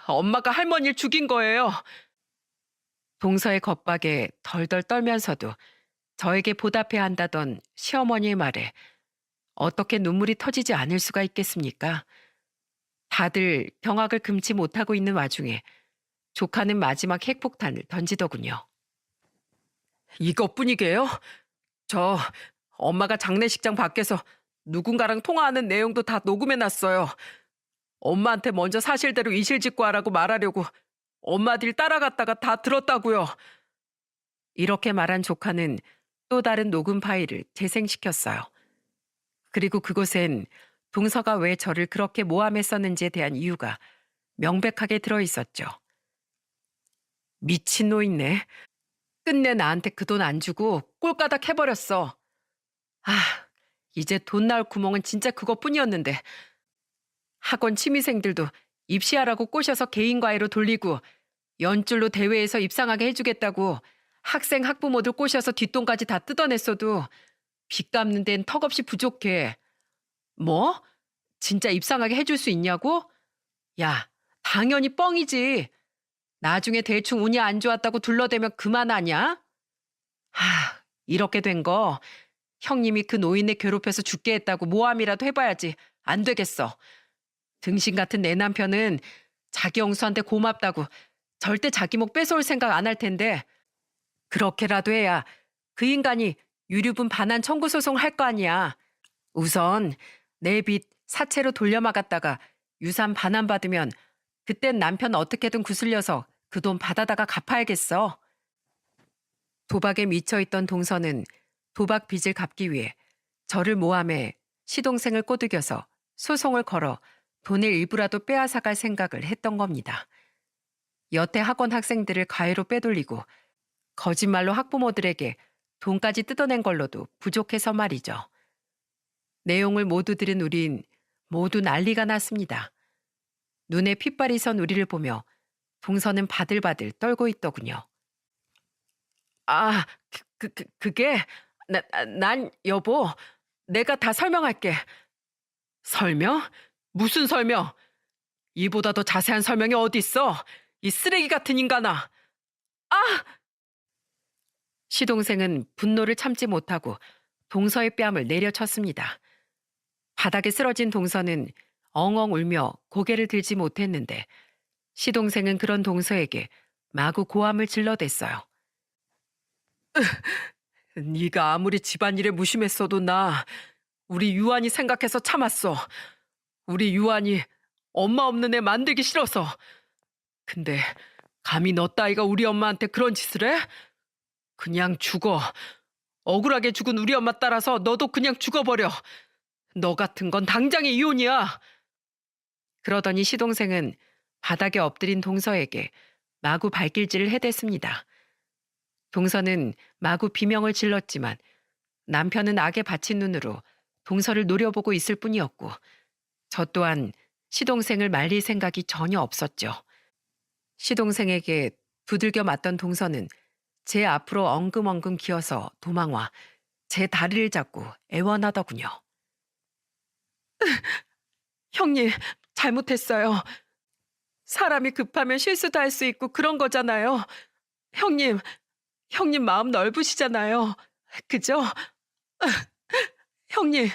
엄마가 할머니를 죽인 거예요. 동서의 겁박에 덜덜 떨면서도 저에게 보답해야 한다던 시어머니의 말에 어떻게 눈물이 터지지 않을 수가 있겠습니까? 다들 경악을 금치 못하고 있는 와중에 조카는 마지막 핵폭탄을 던지더군요. 이것뿐이게요? 저 엄마가 장례식장 밖에서 누군가랑 통화하는 내용도 다 녹음해놨어요. 엄마한테 먼저 사실대로 이실직고 하라고 말하려고 엄마 딜 따라갔다가 다 들었다고요. 이렇게 말한 조카는 또 다른 녹음 파일을 재생시켰어요. 그리고 그곳엔 동서가 왜 저를 그렇게 모함했었는지에 대한 이유가 명백하게 들어있었죠. 미친 노인네. 끝내 나한테 그 돈 안 주고 꼴까닥 해버렸어. 아, 이제 돈 나올 구멍은 진짜 그것뿐이었는데. 학원 취미생들도 입시하라고 꼬셔서 개인과외로 돌리고 연줄로 대회에서 입상하게 해주겠다고 학생 학부모들 꼬셔서 뒷돈까지 다 뜯어냈어도 빚 갚는 데는 턱없이 부족해. 뭐? 진짜 입상하게 해줄 수 있냐고? 야, 당연히 뻥이지. 나중에 대충 운이 안 좋았다고 둘러대면 그만하냐? 이렇게 된 거 형님이 그 노인네 괴롭혀서 죽게 했다고 모함이라도 해봐야지. 안 되겠어. 등신 같은 내 남편은 자기 영수한테 고맙다고 절대 자기 목 뺏어올 생각 안 할 텐데 그렇게라도 해야 그 인간이 유류분 반환 청구 소송을 할 거 아니야. 우선 내 빚 사채로 돌려막았다가 유산 반환받으면 그땐 남편 어떻게든 구슬려서 그 돈 받아다가 갚아야겠어. 도박에 미쳐있던 동서는 도박 빚을 갚기 위해 저를 모함해 시동생을 꼬드겨서 소송을 걸어 돈의 일부라도 빼앗아갈 생각을 했던 겁니다. 여태 학원 학생들을 가해로 빼돌리고 거짓말로 학부모들에게 돈까지 뜯어낸 걸로도 부족해서 말이죠. 내용을 모두 들은 우린 모두 난리가 났습니다. 눈에 핏발이 선 우리를 보며 동서는 바들바들 떨고 있더군요. 아, 그게 난 여보, 내가 다 설명할게. 설명? 무슨 설명? 이보다 더 자세한 설명이 어디 있어? 이 쓰레기 같은 인간아! 아! 시동생은 분노를 참지 못하고 동서의 뺨을 내려쳤습니다. 바닥에 쓰러진 동서는 엉엉 울며 고개를 들지 못했는데 시동생은 그런 동서에게 마구 고함을 질러댔어요. 네가 아무리 집안일에 무심했어도 나 우리 유한이 생각해서 참았어. 우리 유한이 엄마 없는 애 만들기 싫어서. 근데 감히 너 따위가 우리 엄마한테 그런 짓을 해? 그냥 죽어. 억울하게 죽은 우리 엄마 따라서 너도 그냥 죽어버려. 너 같은 건 당장의 이혼이야. 그러더니 시동생은 바닥에 엎드린 동서에게 마구 발길질을 해댔습니다. 동서는 마구 비명을 질렀지만 남편은 악에 받친 눈으로 동서를 노려보고 있을 뿐이었고 저 또한 시동생을 말릴 생각이 전혀 없었죠. 시동생에게 두들겨 맞던 동서는 제 앞으로 엉금엉금 기어서 도망와 제 다리를 잡고 애원하더군요. 형님, 잘못했어요. 사람이 급하면 실수도 할 수 있고 그런 거잖아요. 형님, 형님 마음 넓으시잖아요. 그죠? 형님,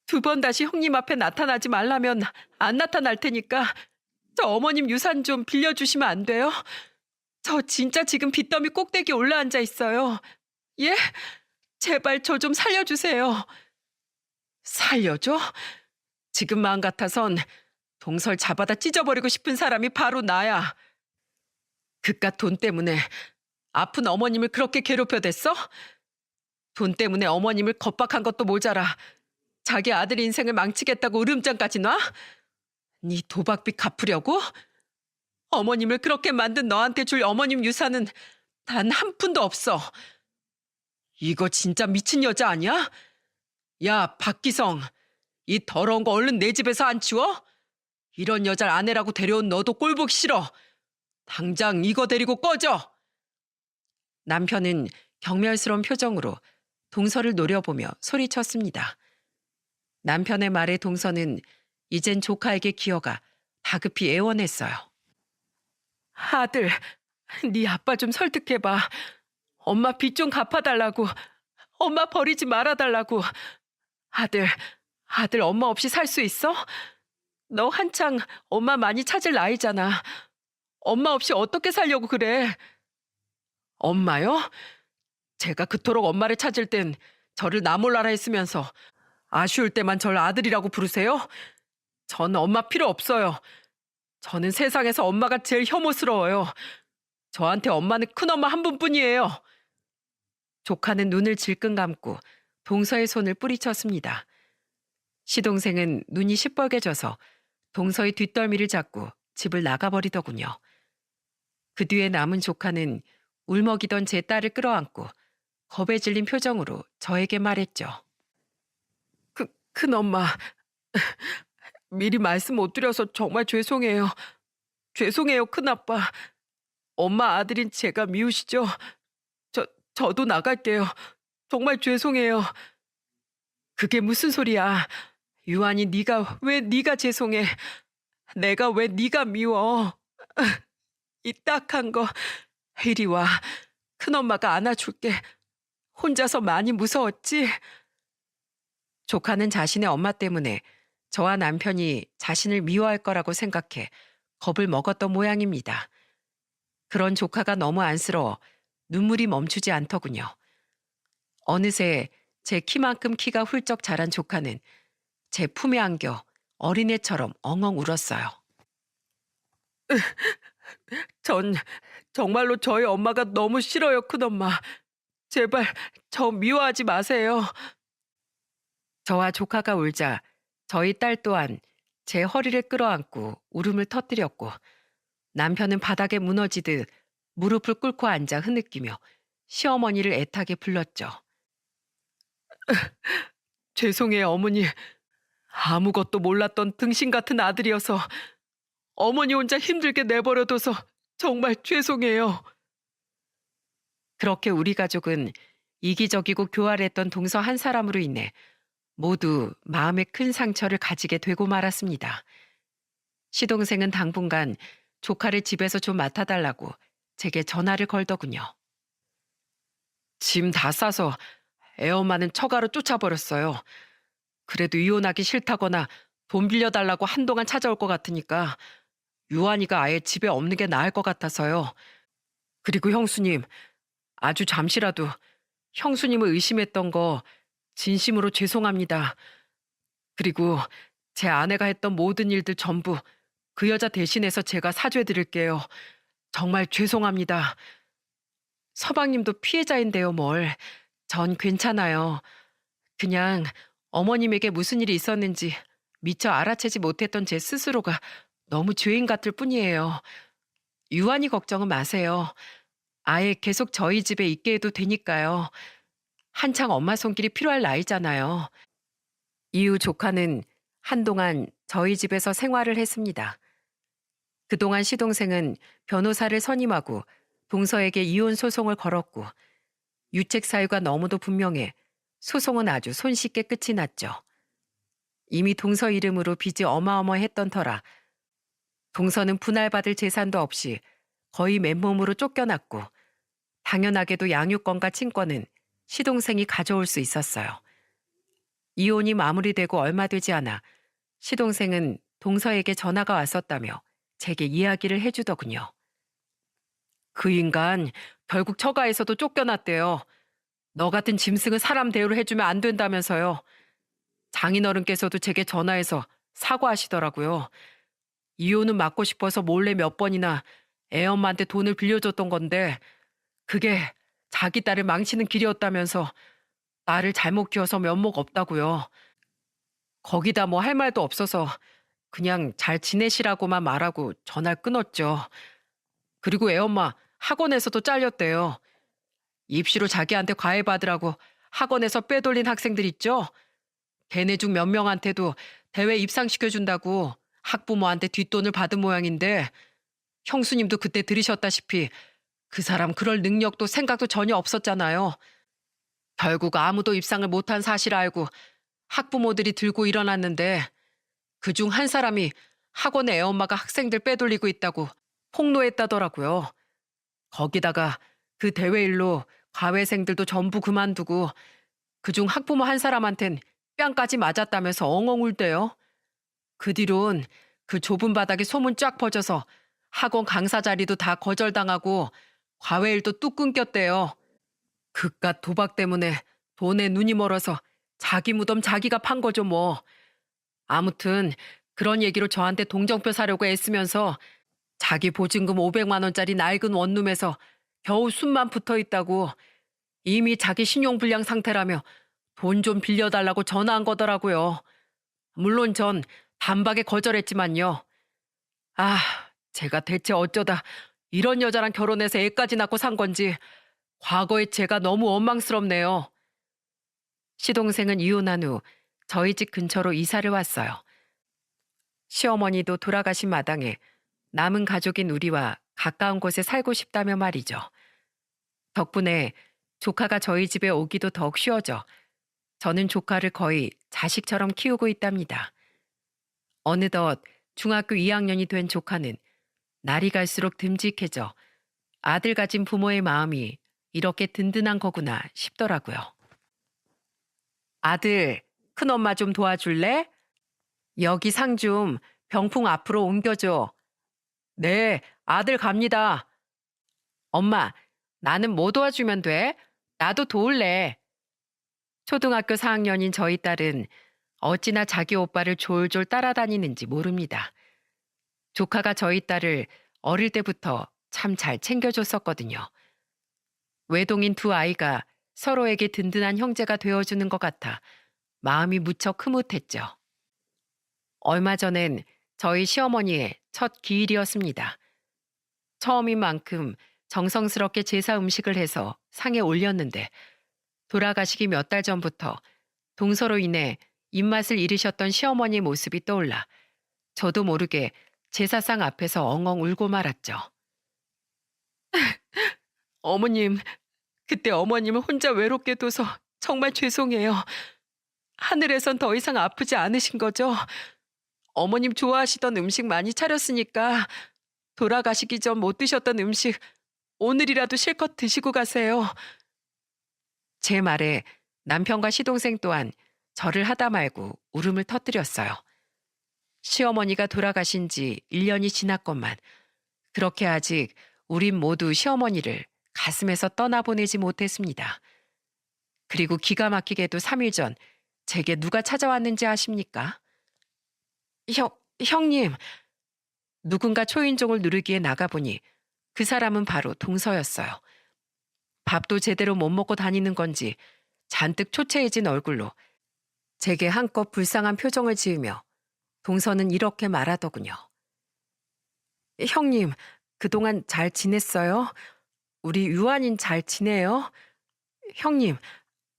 두 번 다시 형님 앞에 나타나지 말라면 안 나타날 테니까 저 어머님 유산 좀 빌려주시면 안 돼요? 저 진짜 지금 빚더미 꼭대기 올라앉아 있어요. 예? 제발 저 좀 살려주세요. 살려줘? 지금 마음 같아선 동설 잡아다 찢어버리고 싶은 사람이 바로 나야. 그깟 돈 때문에 아픈 어머님을 그렇게 괴롭혀댔어? 돈 때문에 어머님을 겁박한 것도 모자라 자기 아들 인생을 망치겠다고 으름장까지 놔? 네 도박빚 갚으려고? 어머님을 그렇게 만든 너한테 줄 어머님 유산은 단 한 푼도 없어. 이거 진짜 미친 여자 아니야? 야, 박기성. 이 더러운 거 얼른 내 집에서 안 치워? 이런 여자를 아내라고 데려온 너도 꼴보기 싫어. 당장 이거 데리고 꺼져. 남편은 경멸스러운 표정으로 동서를 노려보며 소리쳤습니다. 남편의 말에 동서는 이젠 조카에게 기어가 다급히 애원했어요. 아들, 네 아빠 좀 설득해봐. 엄마 빚 좀 갚아달라고. 엄마 버리지 말아달라고. 아들 엄마 없이 살 수 있어? 너 한창 엄마 많이 찾을 나이잖아. 엄마 없이 어떻게 살려고 그래? 엄마요? 제가 그토록 엄마를 찾을 땐 저를 나 몰라라 했으면서 아쉬울 때만 절 아들이라고 부르세요? 전 엄마 필요 없어요. 저는 세상에서 엄마가 제일 혐오스러워요. 저한테 엄마는 큰엄마 한 분뿐이에요. 조카는 눈을 질끈 감고 동서의 손을 뿌리쳤습니다. 시동생은 눈이 시뻘개져서 동서의 뒷덜미를 잡고 집을 나가버리더군요. 그 뒤에 남은 조카는 울먹이던 제 딸을 끌어안고 겁에 질린 표정으로 저에게 말했죠. 큰엄마, 미리 말씀 못 드려서 정말 죄송해요. 죄송해요, 큰아빠. 엄마 아들인 제가 미우시죠? 저도 나갈게요. 정말 죄송해요. 그게 무슨 소리야. 유한이 네가 죄송해. 내가 왜 네가 미워. 이 딱한 거 이리 와. 큰엄마가 안아줄게. 혼자서 많이 무서웠지? 조카는 자신의 엄마 때문에 저와 남편이 자신을 미워할 거라고 생각해 겁을 먹었던 모양입니다. 그런 조카가 너무 안쓰러워 눈물이 멈추지 않더군요. 어느새 제 키만큼 키가 훌쩍 자란 조카는 제 품에 안겨 어린애처럼 엉엉 울었어요. 전 정말로 저희 엄마가 너무 싫어요, 큰엄마. 제발 저 미워하지 마세요. 저와 조카가 울자 저희 딸 또한 제 허리를 끌어안고 울음을 터뜨렸고 남편은 바닥에 무너지듯 무릎을 꿇고 앉아 흐느끼며 시어머니를 애타게 불렀죠. 죄송해요, 어머니. 아무것도 몰랐던 등신 같은 아들이어서 어머니 혼자 힘들게 내버려둬서 정말 죄송해요. 그렇게 우리 가족은 이기적이고 교활했던 동서 한 사람으로 인해 모두 마음에 큰 상처를 가지게 되고 말았습니다. 시동생은 당분간 조카를 집에서 좀 맡아달라고 제게 전화를 걸더군요. 짐 다 싸서 애엄마는 처가로 쫓아버렸어요. 그래도 이혼하기 싫다거나 돈 빌려달라고 한동안 찾아올 것 같으니까 유한이가 아예 집에 없는 게 나을 것 같아서요. 그리고 형수님, 아주 잠시라도 형수님을 의심했던 거 진심으로 죄송합니다. 그리고 제 아내가 했던 모든 일들 전부 그 여자 대신해서 제가 사죄드릴게요. 정말 죄송합니다. 서방님도 피해자인데요, 뭘. 전 괜찮아요. 그냥 어머님에게 무슨 일이 있었는지 미처 알아채지 못했던 제 스스로가 너무 죄인 같을 뿐이에요. 유한이 걱정은 마세요. 아예 계속 저희 집에 있게 해도 되니까요. 한창 엄마 손길이 필요할 나이잖아요. 이후 조카는 한동안 저희 집에서 생활을 했습니다. 그동안 시동생은 변호사를 선임하고 동서에게 이혼 소송을 걸었고 유책 사유가 너무도 분명해 소송은 아주 손쉽게 끝이 났죠. 이미 동서 이름으로 빚이 어마어마했던 터라 동서는 분할받을 재산도 없이 거의 맨몸으로 쫓겨났고 당연하게도 양육권과 친권은 시동생이 가져올 수 있었어요. 이혼이 마무리되고 얼마 되지 않아 시동생은 동서에게 전화가 왔었다며 제게 이야기를 해주더군요. 그 인간 결국 처가에서도 쫓겨났대요. 너 같은 짐승은 사람 대우를 해주면 안 된다면서요. 장인어른께서도 제게 전화해서 사과하시더라고요. 이혼은 막고 싶어서 몰래 몇 번이나 애엄마한테 돈을 빌려줬던 건데 그게 자기 딸을 망치는 길이었다면서 나를 잘못 키워서 면목 없다고요. 거기다 뭐 할 말도 없어서 그냥 잘 지내시라고만 말하고 전화를 끊었죠. 그리고 애엄마 학원에서도 잘렸대요. 입시로 자기한테 과외 받으라고 학원에서 빼돌린 학생들 있죠? 걔네 중 몇 명한테도 대회 입상시켜준다고 학부모한테 뒷돈을 받은 모양인데 형수님도 그때 들으셨다시피 그 사람 그럴 능력도 생각도 전혀 없었잖아요. 결국 아무도 입상을 못한 사실 알고 학부모들이 들고 일어났는데 그중 한 사람이 학원의 애엄마가 학생들 빼돌리고 있다고 폭로했다더라고요. 거기다가 그 대회 일로 과외생들도 전부 그만두고 그중 학부모 한 사람한텐 뺨까지 맞았다면서 엉엉 울대요. 그 뒤론 그 좁은 바닥에 소문 쫙 퍼져서 학원 강사 자리도 다 거절당하고 과외 일도 뚝 끊겼대요. 그깟 도박 때문에 돈에 눈이 멀어서 자기 무덤 자기가 판 거죠 뭐. 아무튼 그런 얘기로 저한테 동정표 사려고 애쓰면서 자기 보증금 500만 원짜리 낡은 원룸에서 겨우 숨만 붙어 있다고 이미 자기 신용불량 상태라며 돈 좀 빌려달라고 전화한 거더라고요. 물론 전 단박에 거절했지만요. 아, 제가 대체 어쩌다 이런 여자랑 결혼해서 애까지 낳고 산 건지 과거의 제가 너무 원망스럽네요. 시동생은 이혼한 후 저희 집 근처로 이사를 왔어요. 시어머니도 돌아가신 마당에 남은 가족인 우리와 가까운 곳에 살고 싶다며 말이죠. 덕분에 조카가 저희 집에 오기도 더욱 쉬워져 저는 조카를 거의 자식처럼 키우고 있답니다. 어느덧 중학교 2학년이 된 조카는 날이 갈수록 듬직해져 아들 가진 부모의 마음이 이렇게 든든한 거구나 싶더라고요. 아들, 큰엄마 좀 도와줄래? 여기 상 좀 병풍 앞으로 옮겨줘. 네, 아들 갑니다. 엄마, 나는 뭐 도와주면 돼? 나도 도울래. 초등학교 4학년인 저희 딸은 어찌나 자기 오빠를 졸졸 따라다니는지 모릅니다. 조카가 저희 딸을 어릴 때부터 참 잘 챙겨줬었거든요. 외동인 두 아이가 서로에게 든든한 형제가 되어주는 것 같아 마음이 무척 흐뭇했죠. 얼마 전엔 저희 시어머니의 첫 기일이었습니다. 처음인 만큼 정성스럽게 제사 음식을 해서 상에 올렸는데 돌아가시기 몇 달 전부터 동서로 인해 입맛을 잃으셨던 시어머니의 모습이 떠올라 저도 모르게 제사상 앞에서 엉엉 울고 말았죠. 어머님, 그때 어머님을 혼자 외롭게 둬서 정말 죄송해요. 하늘에선 더 이상 아프지 않으신 거죠? 어머님 좋아하시던 음식 많이 차렸으니까 돌아가시기 전 못 드셨던 음식 오늘이라도 실컷 드시고 가세요. 제 말에 남편과 시동생 또한 저를 하다 말고 울음을 터뜨렸어요. 시어머니가 돌아가신 지 1년이 지났건만 그렇게 아직 우린 모두 시어머니를 가슴에서 떠나보내지 못했습니다. 그리고 기가 막히게도 3일 전 제게 누가 찾아왔는지 아십니까? 형님. 누군가 초인종을 누르기에 나가보니 그 사람은 바로 동서였어요. 밥도 제대로 못 먹고 다니는 건지 잔뜩 초췌해진 얼굴로 제게 한껏 불쌍한 표정을 지으며 동서는 이렇게 말하더군요. 형님, 그동안 잘 지냈어요? 우리 유한인 잘 지내요? 형님,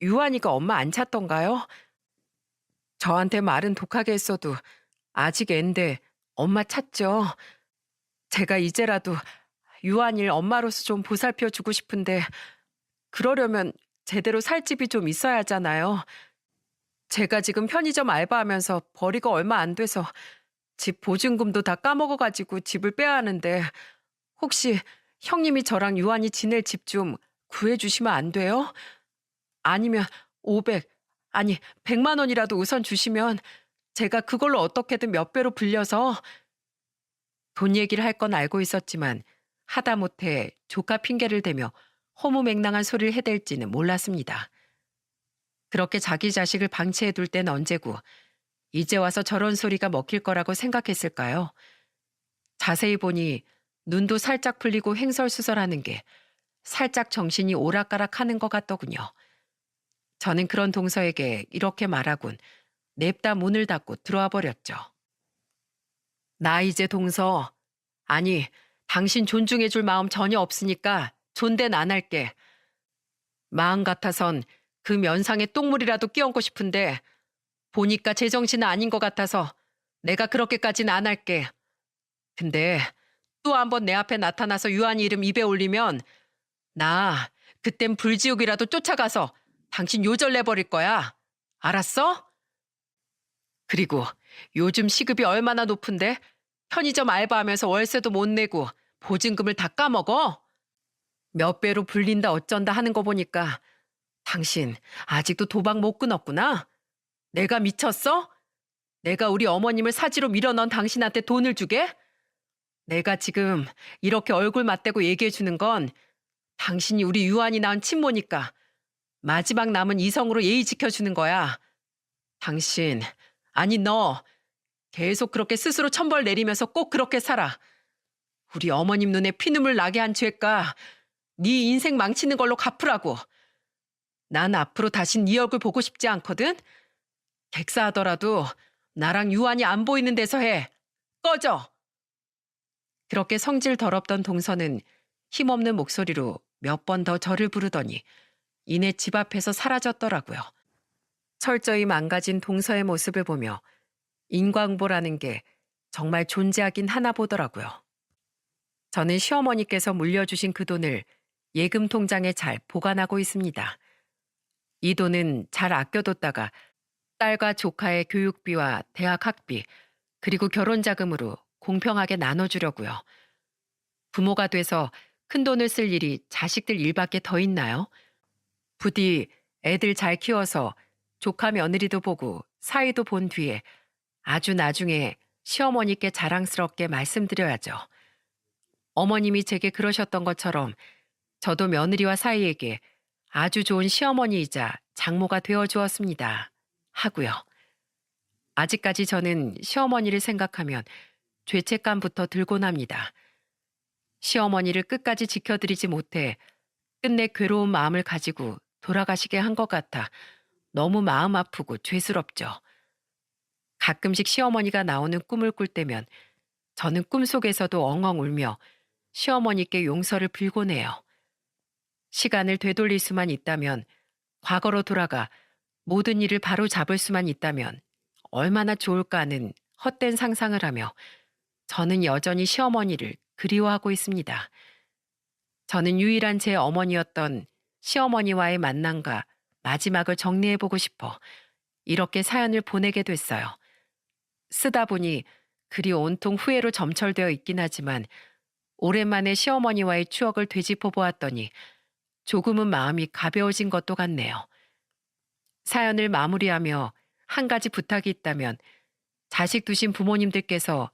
유한이가 엄마 안 찾던가요? 저한테 말은 독하게 했어도 아직 앤데 엄마 찾죠. 제가 이제라도 유한일 엄마로서 좀 보살펴 주고 싶은데 그러려면 제대로 살 집이 좀 있어야 하잖아요. 제가 지금 편의점 알바하면서 벌이가 얼마 안 돼서 집 보증금도 다 까먹어가지고 집을 빼야 하는데 혹시 형님이 저랑 유한이 지낼 집 좀 구해주시면 안 돼요? 아니면 500, 아니 100만 원이라도 우선 주시면 제가 그걸로 어떻게든 몇 배로 불려서 돈 얘기를 할 건 알고 있었지만 하다못해 조카 핑계를 대며 허무맹랑한 소리를 해댈지는 몰랐습니다. 그렇게 자기 자식을 방치해둘 땐 언제고 이제 와서 저런 소리가 먹힐 거라고 생각했을까요? 자세히 보니 눈도 살짝 풀리고 횡설수설하는 게 살짝 정신이 오락가락하는 것 같더군요. 저는 그런 동서에게 이렇게 말하곤 냅다 문을 닫고 들어와 버렸죠. 나 이제 동서, 아니 당신 존중해줄 마음 전혀 없으니까 존댓 안 할게. 마음 같아선 그 면상에 똥물이라도 끼얹고 싶은데 보니까 제정신은 아닌 것 같아서 내가 그렇게까지는 안 할게. 근데 또 한 번 내 앞에 나타나서 유한이 이름 입에 올리면 나 그땐 불지옥이라도 쫓아가서 당신 요절 내버릴 거야. 알았어? 그리고 요즘 시급이 얼마나 높은데 편의점 알바하면서 월세도 못 내고 보증금을 다 까먹어? 몇 배로 불린다 어쩐다 하는 거 보니까 당신 아직도 도박 못 끊었구나. 내가 미쳤어? 내가 우리 어머님을 사지로 밀어넣은 당신한테 돈을 주게? 내가 지금 이렇게 얼굴 맞대고 얘기해 주는 건 당신이 우리 유한이 낳은 친모니까 마지막 남은 이성으로 예의 지켜주는 거야. 당신, 아니 너 계속 그렇게 스스로 천벌 내리면서 꼭 그렇게 살아. 우리 어머님 눈에 피눈물 나게 한 죄가 네 인생 망치는 걸로 갚으라고. 난 앞으로 다신 네 얼굴 보고 싶지 않거든. 객사하더라도 나랑 유한이 안 보이는 데서 해. 꺼져. 그렇게 성질 더럽던 동서는 힘없는 목소리로 몇 번 더 저를 부르더니 이내 집 앞에서 사라졌더라고요. 철저히 망가진 동서의 모습을 보며 인광보라는 게 정말 존재하긴 하나 보더라고요. 저는 시어머니께서 물려주신 그 돈을 예금 통장에 잘 보관하고 있습니다. 이 돈은 잘 아껴뒀다가 딸과 조카의 교육비와 대학 학비, 그리고 결혼 자금으로 공평하게 나눠주려고요. 부모가 돼서 큰 돈을 쓸 일이 자식들 일밖에 더 있나요? 부디 애들 잘 키워서 조카 며느리도 보고 사위도 본 뒤에 아주 나중에 시어머니께 자랑스럽게 말씀드려야죠. 어머님이 제게 그러셨던 것처럼 저도 며느리와 사위에게 아주 좋은 시어머니이자 장모가 되어 주었습니다. 하고요. 아직까지 저는 시어머니를 생각하면 죄책감부터 들곤 합니다. 시어머니를 끝까지 지켜드리지 못해 끝내 괴로운 마음을 가지고 돌아가시게 한 것 같아 너무 마음 아프고 죄스럽죠. 가끔씩 시어머니가 나오는 꿈을 꿀 때면 저는 꿈속에서도 엉엉 울며 시어머니께 용서를 빌곤 해요. 시간을 되돌릴 수만 있다면, 과거로 돌아가 모든 일을 바로 잡을 수만 있다면 얼마나 좋을까 하는 헛된 상상을 하며 저는 여전히 시어머니를 그리워하고 있습니다. 저는 유일한 제 어머니였던 시어머니와의 만남과 마지막을 정리해보고 싶어 이렇게 사연을 보내게 됐어요. 쓰다 보니 글이 온통 후회로 점철되어 있긴 하지만 오랜만에 시어머니와의 추억을 되짚어 보았더니 조금은 마음이 가벼워진 것도 같네요. 사연을 마무리하며 한 가지 부탁이 있다면 자식 두신 부모님들께서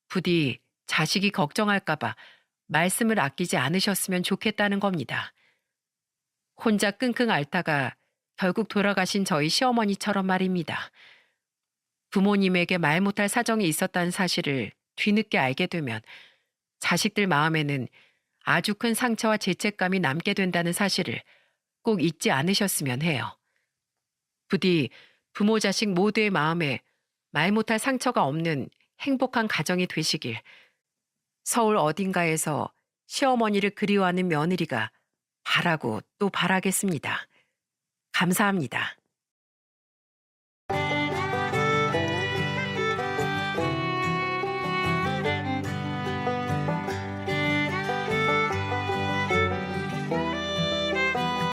부디 자식이 걱정할까봐 말씀을 아끼지 않으셨으면 좋겠다는 겁니다. 혼자 끙끙 앓다가 결국 돌아가신 저희 시어머니처럼 말입니다. 부모님에게 말 못할 사정이 있었다는 사실을 뒤늦게 알게 되면 자식들 마음에는 아주 큰 상처와 죄책감이 남게 된다는 사실을 꼭 잊지 않으셨으면 해요. 부디 부모 자식 모두의 마음에 말 못할 상처가 없는 행복한 가정이 되시길 서울 어딘가에서 시어머니를 그리워하는 며느리가 바라고 또 바라겠습니다. 감사합니다.